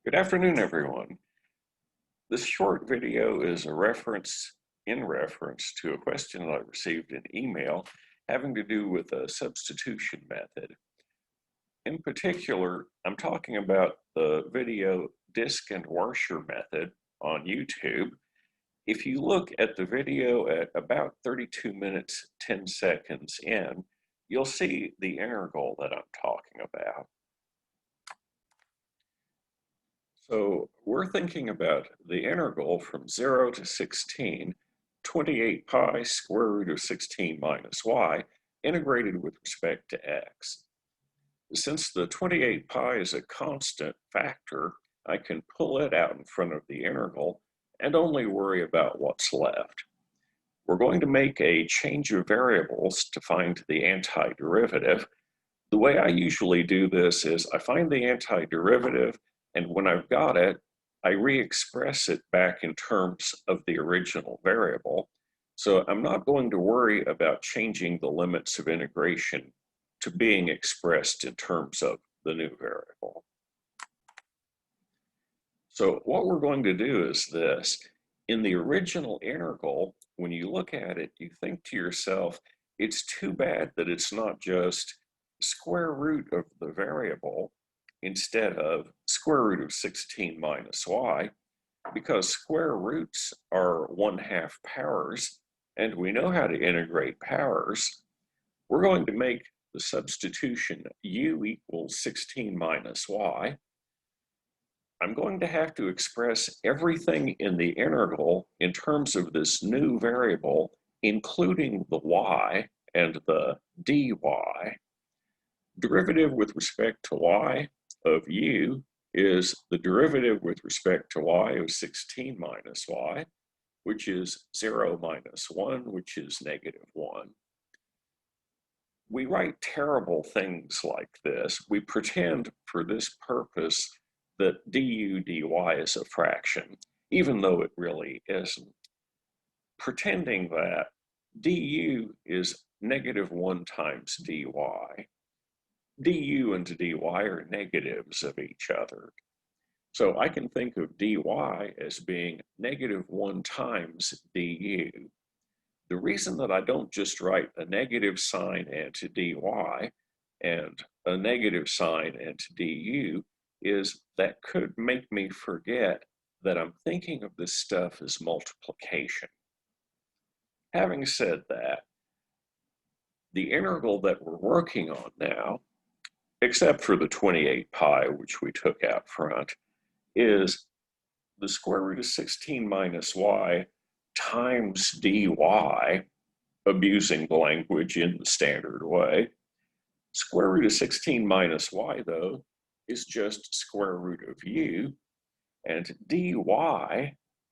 Good afternoon, everyone. This short video is a reference to a question that I received in email having to do with a substitution method. In particular, I'm talking about the video disk and washer method on YouTube. If you look at the video at about 32 minutes, 10 seconds in, you'll see the integral that I'm talking about. So we're thinking about the integral from 0 to 16, 28 pi square root of 16 minus y, integrated with respect to x. Since the 28 pi is a constant factor, I can pull it out in front of the integral and only worry about what's left. We're going to make a change of variables to find the antiderivative. The way I usually do this is I find the antiderivative, and when I've got it, I re-express it back in terms of the original variable. So I'm not going to worry about changing the limits of integration to being expressed in terms of the new variable. So what we're going to do is this. In the original integral, when you look at it, you think to yourself, it's too bad that it's not just square root of the variable instead of square root of 16 minus y, because square roots are 1/2 powers, and we know how to integrate powers. We're going to make the substitution u equals 16 minus y. I'm going to have to express everything in the integral in terms of this new variable, including the y and the dy. Derivative with respect to y of u is the derivative with respect to y of 16 minus y, which is 0 minus 1, which is -1. We write terrible things like this. We pretend for this purpose that du dy is a fraction, even though it really isn't. Pretending that du is -1 times dy. du and dy are negatives of each other. So I can think of dy as being -1 times du. The reason that I don't just write a negative sign into dy and a negative sign into du is that could make me forget that I'm thinking of this stuff as multiplication. Having said that, the integral that we're working on now, except for the 28 pi, which we took out front, is the square root of 16 minus y times dy, abusing the language in the standard way. Square root of 16 minus y, though, is just square root of u, and dy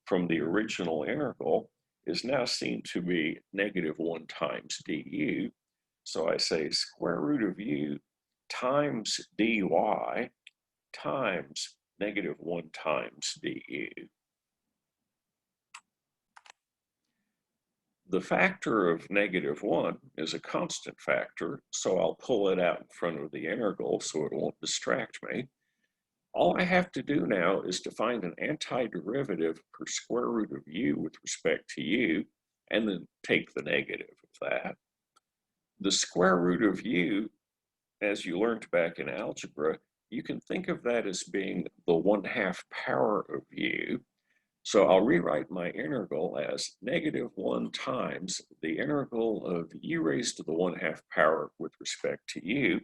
from the original integral is now seen to be -1 times du. So I say square root of u times dy times -1 times du. The factor of -1 is a constant factor, so I'll pull it out in front of the integral so it won't distract me. All I have to do now is to find an antiderivative per square root of u with respect to u, and then take the negative of that. The square root of u, as you learned back in algebra, you can think of that as being the 1/2 power of u. So I'll rewrite my integral as -1 times the integral of u raised to the 1/2 power with respect to u.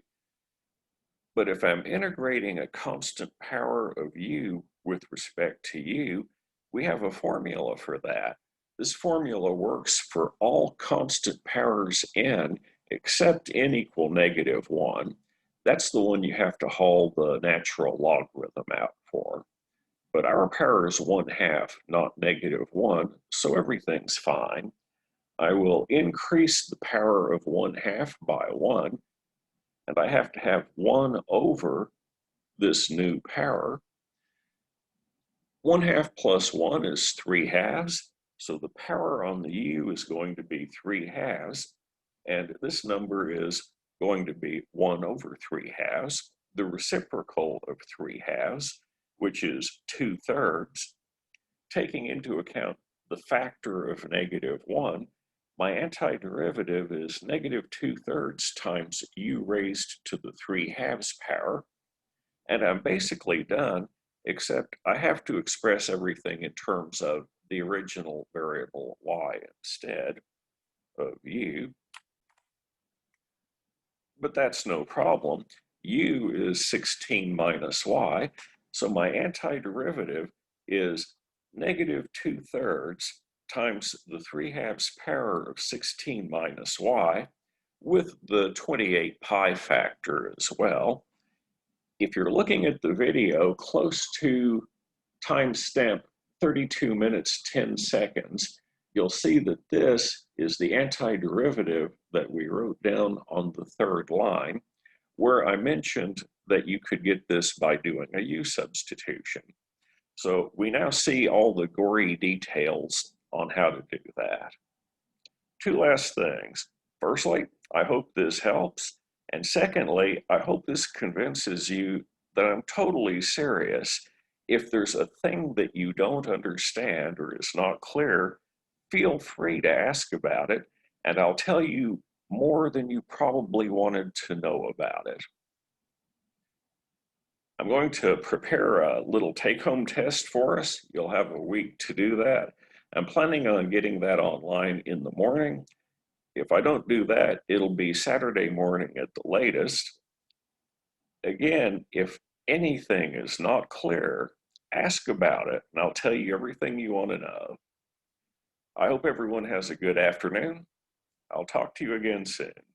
But if I'm integrating a constant power of u with respect to u, we have a formula for that. This formula works for all constant powers n except n equal -1. That's the one you have to haul the natural logarithm out for. But our power is 1/2, not -1, so everything's fine. I will increase the power of 1/2 by 1, and I have to have 1 over this new power. 1/2 plus 1 is 3/2, so the power on the u is going to be 3/2, and this number is going to be 1 over 3/2, the reciprocal of 3/2. which is 2/3, taking into account the factor of -1, my antiderivative is -2/3 times u raised to the 3/2 power, and I'm basically done, except I have to express everything in terms of the original variable y instead of u, but that's no problem. U is 16 minus y, so my antiderivative is -2/3 times the 3/2 power of 16 minus y with the 28 pi factor as well. If you're looking at the video close to timestamp 32 minutes 10 seconds, you'll see that this is the antiderivative that we wrote down on the third line, where I mentioned that you could get this by doing a u substitution. So we now see all the gory details on how to do that. Two last things. Firstly, I hope this helps. And secondly, I hope this convinces you that I'm totally serious. If there's a thing that you don't understand or is not clear, feel free to ask about it, and I'll tell you more than you probably wanted to know about it. I'm going to prepare a little take-home test for us. You'll have a week to do that. I'm planning on getting that online in the morning. If I don't do that, it'll be Saturday morning at the latest. Again, if anything is not clear, ask about it, and I'll tell you everything you want to know. I hope everyone has a good afternoon. I'll talk to you again soon.